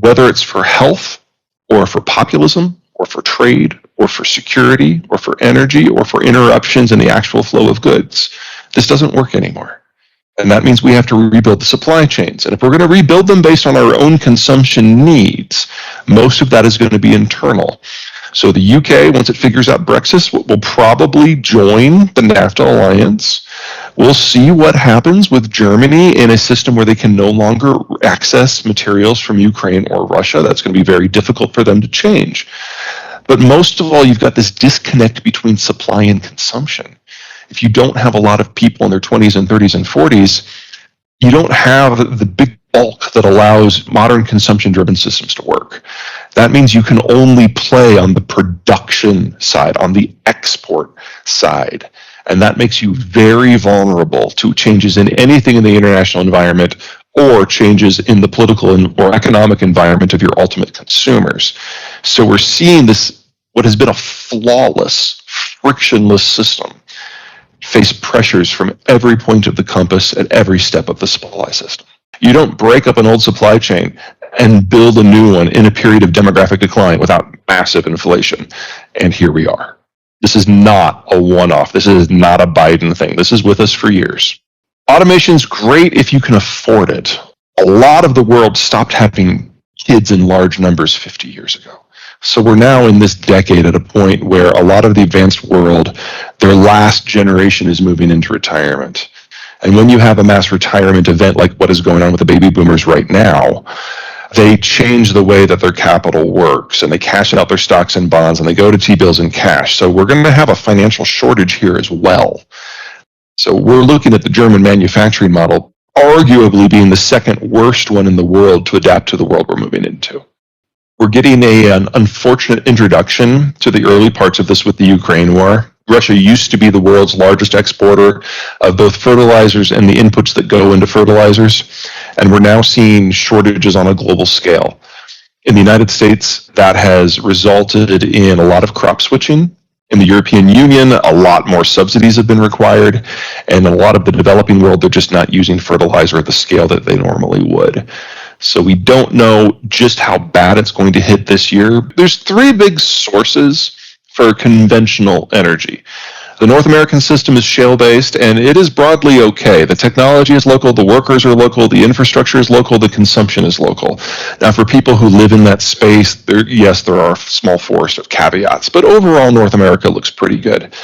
whether it's for health or for populism or for trade or for security or for energy or for interruptions in the actual flow of goods. This doesn't work anymore. And that means we have to rebuild the supply chains. And if we're going to rebuild them based on our own consumption needs, most of that is going to be internal. So the UK, once it figures out Brexit, will probably join the NAFTA alliance. We'll see what happens with Germany in a system where they can no longer access materials from Ukraine or Russia. That's going to be very difficult for them to change. But most of all, you've got this disconnect between supply and consumption. If you don't have a lot of people in their 20s and 30s and 40s, you don't have the big bulk that allows modern consumption-driven systems to work. That means you can only play on the production side, on the export side. And that makes you very vulnerable to changes in anything in the international environment or changes in the political or economic environment of your ultimate consumers. So we're seeing this, what has been a flawless, frictionless system, face pressures from every point of the compass at every step of the supply system. You don't break up an old supply chain and build a new one in a period of demographic decline without massive inflation. And here we are. This is not a one-off. This is not a Biden thing. This is with us for years. Automation's great if you can afford it. A lot of the world stopped having kids in large numbers 50 years ago. So we're now in this decade at a point where a lot of the advanced world, their last generation is moving into retirement. And when you have a mass retirement event like what is going on with the baby boomers right now, they change the way that their capital works, and they cash out their stocks and bonds, and they go to T-bills and cash. So we're going to have a financial shortage here as well. So we're looking at the German manufacturing model arguably being the second worst one in the world to adapt to the world we're moving into. We're getting an unfortunate introduction to the early parts of this with the Ukraine war. Russia used to be the world's largest exporter of both fertilizers and the inputs that go into fertilizers, and we're now seeing shortages on a global scale. In the United States, that has resulted in a lot of crop switching. In the European Union, a lot more subsidies have been required, and in a lot of the developing world, they're just not using fertilizer at the scale that they normally would. So we don't know just how bad it's going to hit this year. There's three big sources for conventional energy. The North American system is shale-based, and it is broadly okay. The technology is local, the workers are local, the infrastructure is local, the consumption is local. Now, for people who live in that space, yes, there are a small forest of caveats, but overall, North America looks pretty good.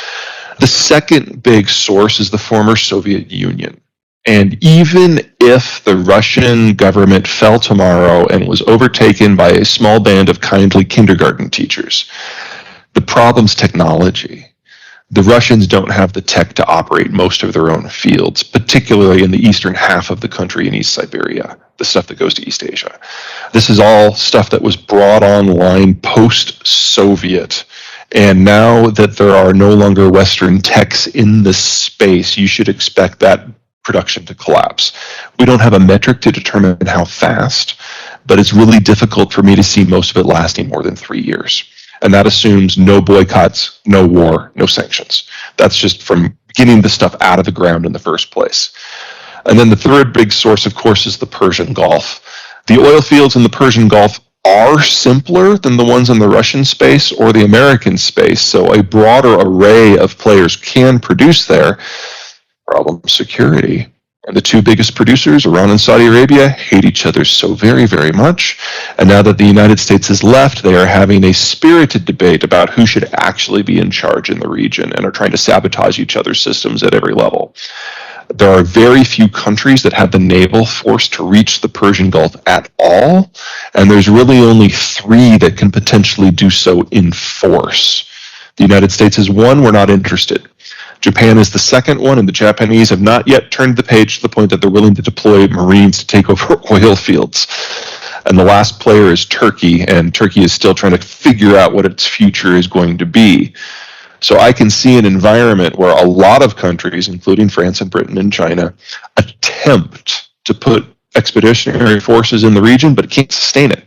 The second big source is the former Soviet Union. And even if the Russian government fell tomorrow and was overtaken by a small band of kindly kindergarten teachers, the problem's technology. The Russians don't have the tech to operate most of their own fields, particularly in the eastern half of the country in East Siberia, the stuff that goes to East Asia. This is all stuff that was brought online post-Soviet. And now that there are no longer Western techs in this space, you should expect that production to collapse. We don't have a metric to determine how fast, but it's really difficult for me to see most of it lasting more than 3 years. And that assumes no boycotts, no war, no sanctions. That's just from getting the stuff out of the ground in the first place. And then the third big source, of course, is the Persian Gulf. The oil fields in the Persian Gulf are simpler than the ones in the Russian space or the American space, so a broader array of players can produce there. Problem, security. And the two biggest producers, Iran and Saudi Arabia, hate each other so very, very much. And now that the United States has left, they are having a spirited debate about who should actually be in charge in the region and are trying to sabotage each other's systems at every level. There are very few countries that have the naval force to reach the Persian Gulf at all, and there's really only 3 that can potentially do so in force. The United States is one, we're not interested. Japan is the second one, and the Japanese have not yet turned the page to the point that they're willing to deploy Marines to take over oil fields. And the last player is Turkey, and Turkey is still trying to figure out what its future is going to be. So I can see an environment where a lot of countries, including France and Britain and China, attempt to put expeditionary forces in the region, but can't sustain it.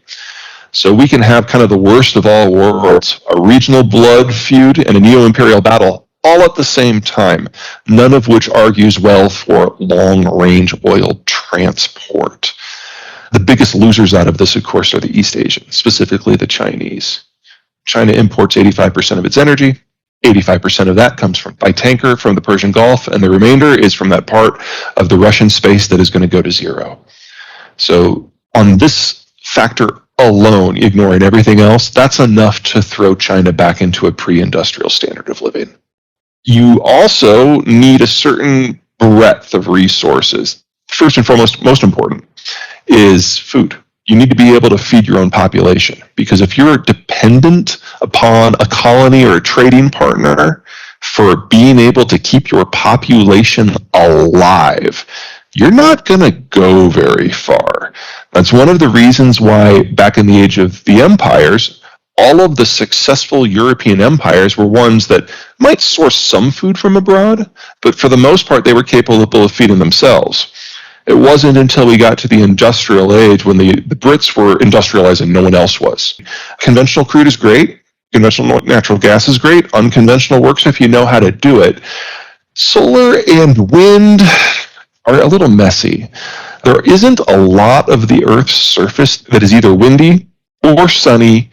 So we can have kind of the worst of all worlds, a regional blood feud and a neo-imperial battle all at the same time, none of which argues well for long-range oil transport. The biggest losers out of this, of course, are the East Asians, specifically the Chinese. China imports 85% of its energy. 85% of that comes by tanker from the Persian Gulf, and the remainder is from that part of the Russian space that is going to go to zero. So on this factor alone, ignoring everything else, that's enough to throw China back into a pre-industrial standard of living. You also need a certain breadth of resources. First and foremost, most important, is food. You need to be able to feed your own population, because if you're dependent upon a colony or a trading partner for being able to keep your population alive, you're not going to go very far. That's one of the reasons why back in the age of the empires, all of the successful European empires were ones that might source some food from abroad, but for the most part, they were capable of feeding themselves. It wasn't until we got to the industrial age when the Brits were industrializing, no one else was. Conventional crude is great. Conventional natural gas is great. Unconventional works if you know how to do it. Solar and wind are a little messy. There isn't a lot of the Earth's surface that is either windy or sunny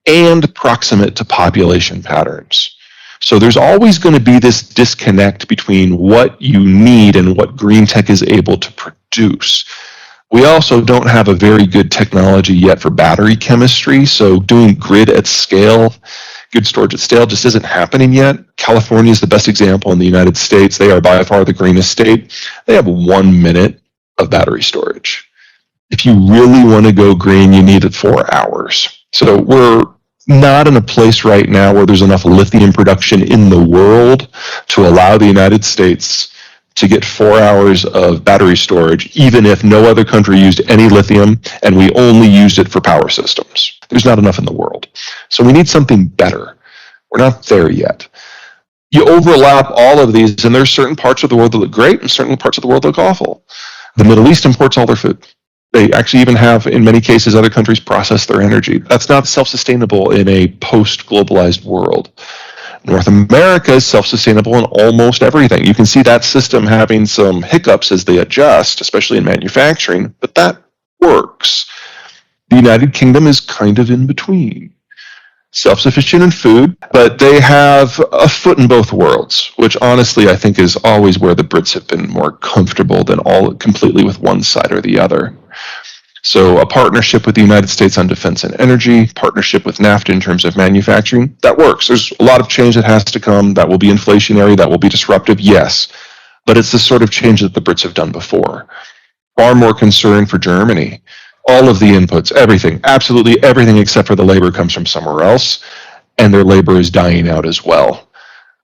and proximate to population patterns. So there's always going to be this disconnect between what you need and what green tech is able to produce. We also don't have a very good technology yet for battery chemistry, so doing grid at scale, good storage at scale just isn't happening yet. California is the best example in the United States. They are by far the greenest state. They have 1 minute of battery storage. If you really want to go green, you need it 4 hours. So we're not in a place right now where there's enough lithium production in the world to allow the United States to get 4 hours of battery storage, even if no other country used any lithium and we only used it for power systems. There's not enough in the world. So we need something better. We're not there yet. You overlap all of these, and there's certain parts of the world that look great and certain parts of the world that look awful. The Middle East imports all their food. They actually even have, in many cases, other countries process their energy. That's not self-sustainable in a post-globalized world. North America is self-sustainable in almost everything. You can see that system having some hiccups as they adjust, especially in manufacturing, but that works. The United Kingdom is kind of in between. Self-sufficient in food, but they have a foot in both worlds, which honestly I think is always where the Brits have been more comfortable than all completely with one side or the other. So a partnership with the United States on defense and energy, partnership with NAFTA in terms of manufacturing, that works. There's a lot of change that has to come. That will be inflationary. That will be disruptive, yes. But it's the sort of change that the Brits have done before. Far more concern for Germany. All of the inputs, everything, absolutely everything except for the labor comes from somewhere else, and their labor is dying out as well.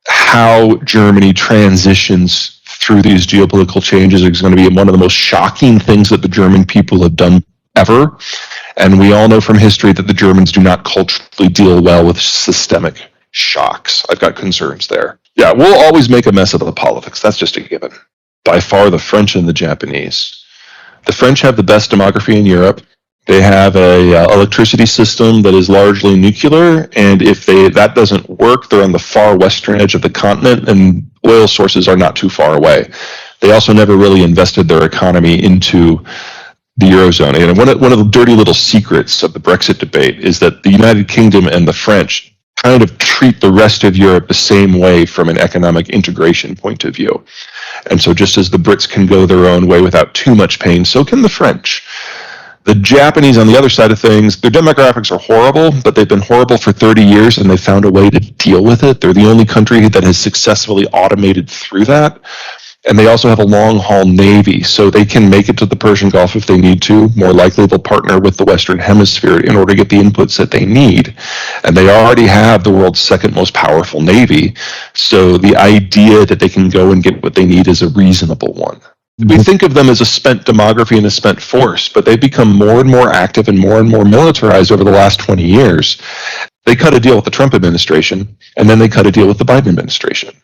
How Germany transitions through these geopolitical changes is going to be one of the most shocking things that the German people have done ever. And we all know from history that the Germans do not culturally deal well with systemic shocks. I've got concerns there. Yeah, we'll always make a mess of the politics. That's just a given. By far the French and the Japanese. The French have the best demography in Europe. They have a electricity system that is largely nuclear, and if that doesn't work, they're on the far western edge of the continent, and oil sources are not too far away. They also never really invested their economy into the Eurozone. And one of the dirty little secrets of the Brexit debate is that the United Kingdom and the French kind of treat the rest of Europe the same way from an economic integration point of view. And so just as the Brits can go their own way without too much pain, so can the French. The Japanese, on the other side of things, their demographics are horrible, but they've been horrible for 30 years and they found a way to deal with it. They're the only country that has successfully automated through that. And they also have a long-haul navy, so they can make it to the Persian Gulf if they need to. More likely, they'll partner with the Western Hemisphere in order to get the inputs that they need. And they already have the world's second most powerful navy, so the idea that they can go and get what they need is a reasonable one. We think of them as a spent demography and a spent force, but they've become more and more active and more militarized over the last 20 years. They cut a deal with the Trump administration, and then they cut a deal with the Biden administration.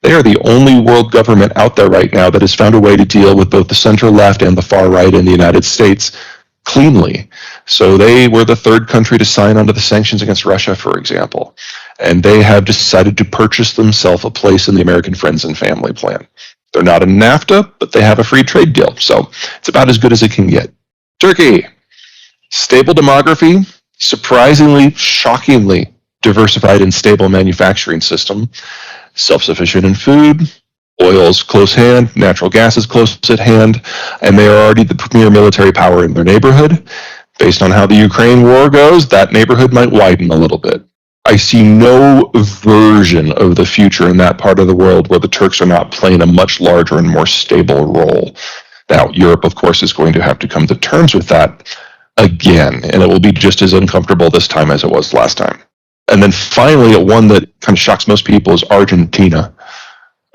They are the only world government out there right now that has found a way to deal with both the center left and the far right in the United States cleanly. So they were the third country to sign onto the sanctions against Russia, for example. And they have decided to purchase themselves a place in the American Friends and Family Plan. They're not in NAFTA, but they have a free trade deal. So it's about as good as it can get. Turkey, stable demography, surprisingly, shockingly diversified and stable manufacturing system, self-sufficient in food, oil's close hand, natural gas is close at hand, and they are already the premier military power in their neighborhood. Based on how the Ukraine war goes, that neighborhood might widen a little bit. I see no version of the future in that part of the world where the Turks are not playing a much larger and more stable role. Now, Europe, of course, is going to have to come to terms with that again, and it will be just as uncomfortable this time as it was last time. And then finally, one that kind of shocks most people is Argentina.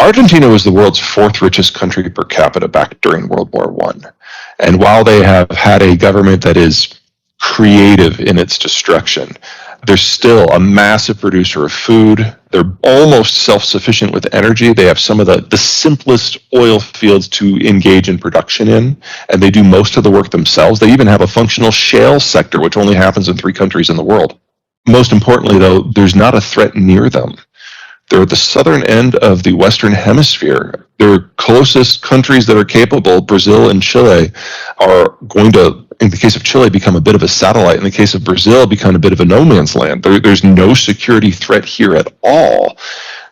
Argentina was the world's fourth richest country per capita back during World War I. And while they have had a government that is creative in its destruction, they're still a massive producer of food. They're almost self-sufficient with energy. They have some of the simplest oil fields to engage in production in, and they do most of the work themselves. They even have a functional shale sector, which only happens in 3 countries in the world. Most importantly, though, there's not a threat near them. They're at the southern end of the Western Hemisphere. Their closest countries that are capable, Brazil and Chile, are going to, in the case of Chile, become a bit of a satellite. In the case of Brazil, become a bit of a no man's land. There's no security threat here at all.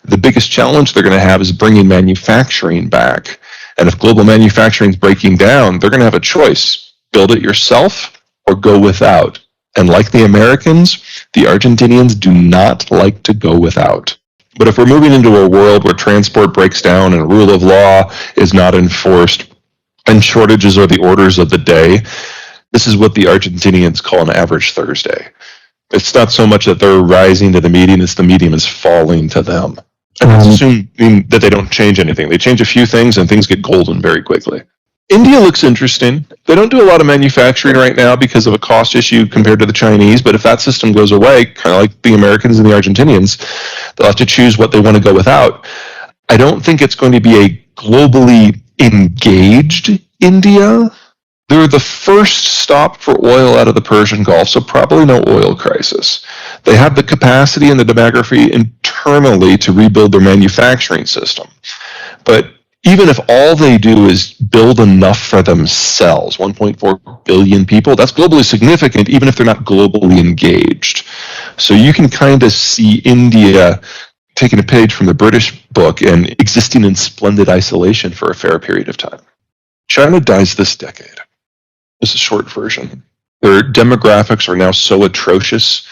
The biggest challenge they're going to have is bringing manufacturing back. And if global manufacturing is breaking down, they're going to have a choice. Build it yourself or go without. And like the Americans, the Argentinians do not like to go without. But if we're moving into a world where transport breaks down and rule of law is not enforced and shortages are the orders of the day, this is what the Argentinians call an average Thursday. It's not so much that they're rising to the median, it's the median is falling to them. And that's assuming that they don't change anything. They change a few things and things get golden very quickly. India looks interesting. They don't do a lot of manufacturing right now because of a cost issue compared to the Chinese, but if that system goes away, kind of like the Americans and the Argentinians, they'll have to choose what they want to go without. I don't think it's going to be a globally engaged India. They're the first stop for oil out of the Persian Gulf, so probably no oil crisis. They have the capacity and the demography internally to rebuild their manufacturing system. But even if all they do is build enough for themselves, 1.4 billion people, that's globally significant, even if they're not globally engaged. So you can kind of see India taking a page from the British book and existing in splendid isolation for a fair period of time. China dies this decade. This is a short version. Their demographics are now so atrocious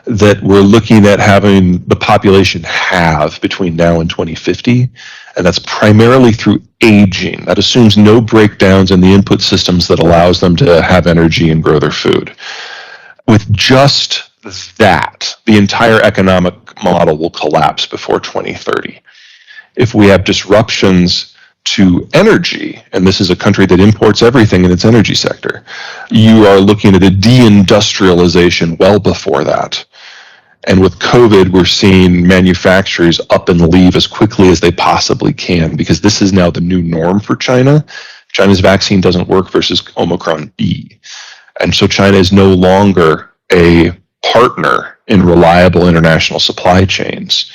that we're looking at having the population halve between now and 2050, and that's primarily through aging. That assumes no breakdowns in the input systems that allows them to have energy and grow their food. With just that, the entire economic model will collapse before 2030. If we have disruptions to energy, and this is a country that imports everything in its energy sector, you are looking at a deindustrialization well before that. And with COVID, we're seeing manufacturers up and leave as quickly as they possibly can, because this is now the new norm for China. China's vaccine doesn't work versus Omicron B. And so China is no longer a partner in reliable international supply chains.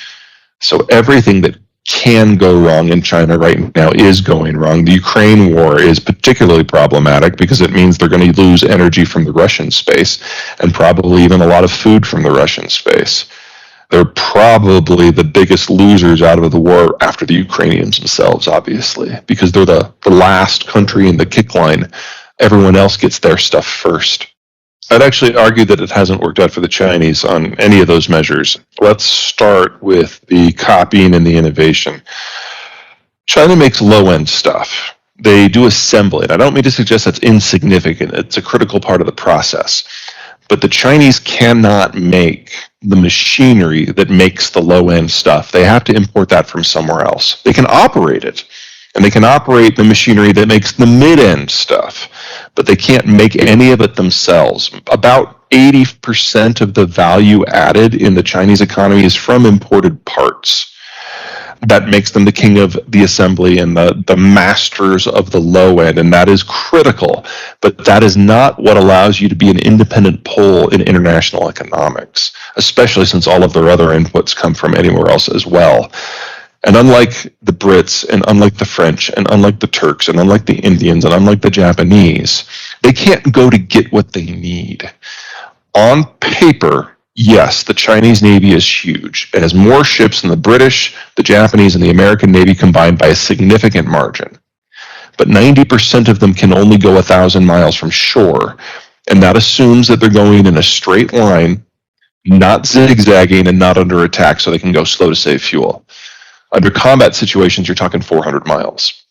So everything that can go wrong in China right now is going wrong. The Ukraine war is particularly problematic because it means they're going to lose energy from the Russian space and probably even a lot of food from the Russian space. They're probably the biggest losers out of the war after the Ukrainians themselves, obviously, because they're the last country in the kick line. Everyone else gets their stuff first. I'd actually argue that it hasn't worked out for the Chinese on any of those measures. Let's start with the copying and the innovation. China makes low-end stuff. They do assembly. And I don't mean to suggest that's insignificant. It's a critical part of the process. But the Chinese cannot make the machinery that makes the low-end stuff. They have to import that from somewhere else. They can operate it, and they can operate the machinery that makes the mid-end stuff, but they can't make any of it themselves. About 80% of the value added in the Chinese economy is from imported parts. That makes them the king of the assembly and the masters of the low end, and that is critical. But that is not what allows you to be an independent pole in international economics, especially since all of their other inputs come from anywhere else as well. And unlike the Brits, and unlike the French, and unlike the Turks, and unlike the Indians, and unlike the Japanese, They can't go to get what they need. On paper, yes, the Chinese Navy is huge. It has more ships than the British, the Japanese, and the American Navy combined by a significant margin. But 90% of them can only go 1,000 miles from shore. And that assumes that they're going in a straight line, not zigzagging and not under attack so they can go slow to save fuel. Under combat situations, you're talking 400 miles.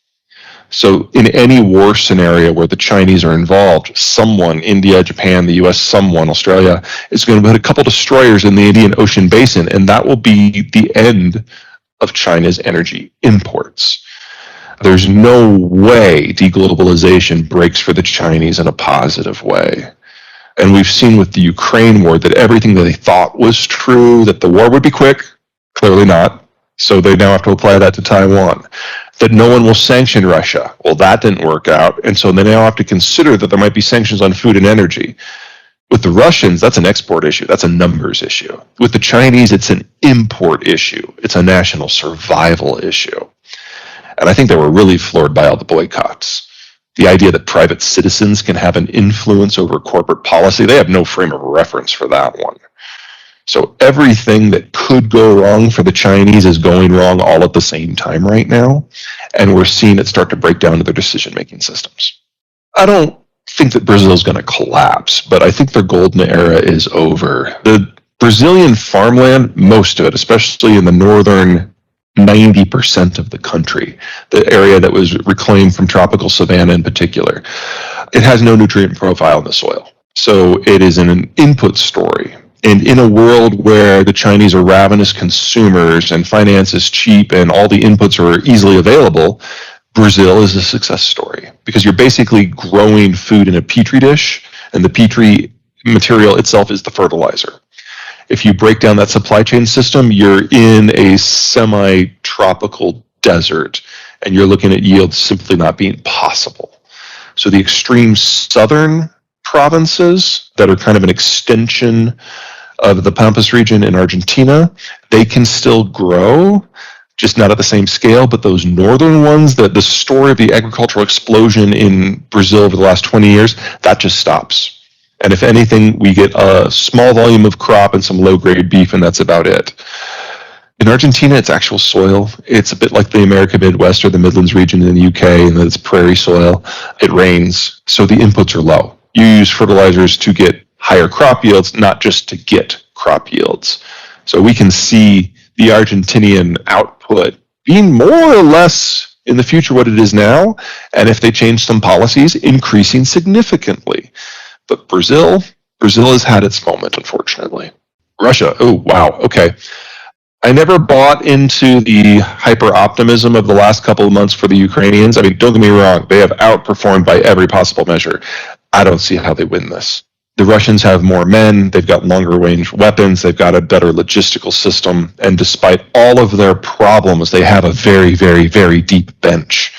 So in any war scenario where the Chinese are involved, someone, India, Japan, the US, someone, Australia, is going to put a couple destroyers in the Indian Ocean basin, and that will be the end of China's energy imports. There's no way deglobalization breaks for the Chinese in a positive way. And we've seen with the Ukraine war that everything that they thought was true, that the war would be quick, clearly not. So they now have to apply that to Taiwan. That no one will sanction Russia. Well, that didn't work out. And so they now have to consider that there might be sanctions on food and energy. With the Russians, that's an export issue. That's a numbers issue. With the Chinese, it's an import issue. It's a national survival issue. And I think they were really floored by all the boycotts. The idea that private citizens can have an influence over corporate policy, they have no frame of reference for that one. So everything that could go wrong for the Chinese is going wrong all at the same time right now. And we're seeing it start to break down to their decision-making systems. I don't think that Brazil is going to collapse, but I think their golden era is over. The Brazilian farmland, most of it, especially in the northern 90% of the country, the area that was reclaimed from tropical savanna in particular, it has no nutrient profile in the soil. So it is an input story. And in a world where the Chinese are ravenous consumers and finance is cheap and all the inputs are easily available, Brazil is a success story because you're basically growing food in a petri dish, and the petri material itself is the fertilizer. If you break down that supply chain system, you're in a semi-tropical desert, and you're looking at yields simply not being possible. So the extreme southern provinces that are kind of an extension of the Pampas region in Argentina, they can still grow, just not at the same scale. But those northern ones, the story of the agricultural explosion in Brazil over the last 20 years, that just stops. And if anything, we get a small volume of crop and some low-grade beef, and that's about it. In Argentina, it's actual soil. It's a bit like the American Midwest or the Midlands region in the UK, and it's prairie soil. It rains, so the inputs are low. You use fertilizers to get higher crop yields, not just to get crop yields. So we can see the Argentinian output being more or less in the future what it is now, and if they change some policies, increasing significantly. But Brazil has had its moment, unfortunately. Russia, oh, wow, okay. I never bought into the hyper-optimism of the last couple of months for the Ukrainians. I mean, don't get me wrong, they have outperformed by every possible measure. I don't see how they win this. The Russians have more men, they've got longer range weapons, they've got a better logistical system, and despite all of their problems, they have a very, very, very deep bench.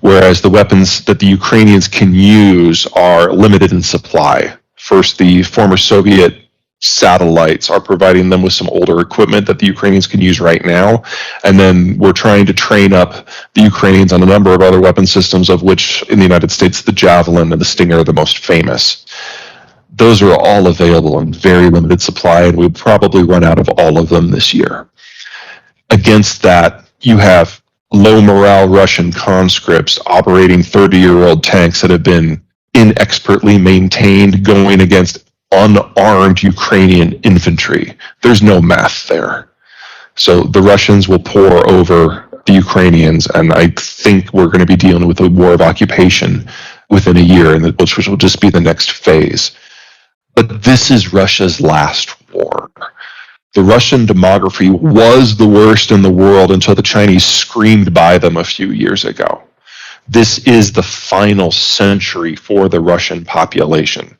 Whereas the weapons that the Ukrainians can use are limited in supply. First, the former Soviet satellites are providing them with some older equipment that the Ukrainians can use right now. And then we're trying to train up the Ukrainians on a number of other weapon systems, of which in the United States, the Javelin and the Stinger are the most famous. Those are all available in very limited supply, and we'll probably run out of all of them this year. Against that, you have low morale Russian conscripts operating 30-year-old tanks that have been inexpertly maintained, going against unarmed Ukrainian infantry. There's no math there. So the Russians will pour over the Ukrainians, and I think we're going to be dealing with a war of occupation within a year, which will just be the next phase. But this is Russia's last war. The Russian demography was the worst in the world until the Chinese screamed by them a few years ago. This is the final century for the Russian population.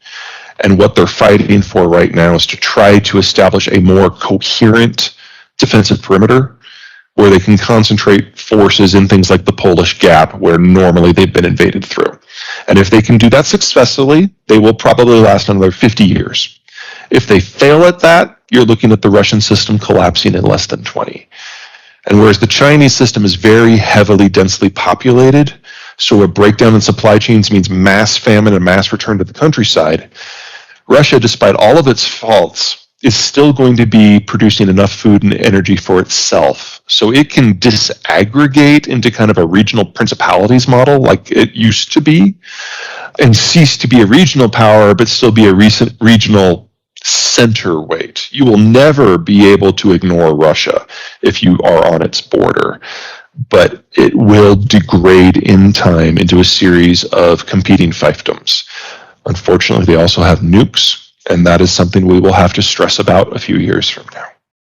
And what they're fighting for right now is to try to establish a more coherent defensive perimeter where they can concentrate forces in things like the Polish Gap, where normally they've been invaded through. And if they can do that successfully, they will probably last another 50 years. If they fail at that, you're looking at the Russian system collapsing in less than 20. And whereas the Chinese system is very heavily, densely populated, So a breakdown in supply chains means mass famine and mass return to the countryside. Russia, despite all of its faults, is still going to be producing enough food and energy for itself. So it can disaggregate into kind of a regional principalities model like it used to be, and cease to be a regional power, but still be a regional center weight. You will never be able to ignore Russia if you are on its border, but it will degrade in time into a series of competing fiefdoms. Unfortunately, they also have nukes, and that is something we will have to stress about a few years from now.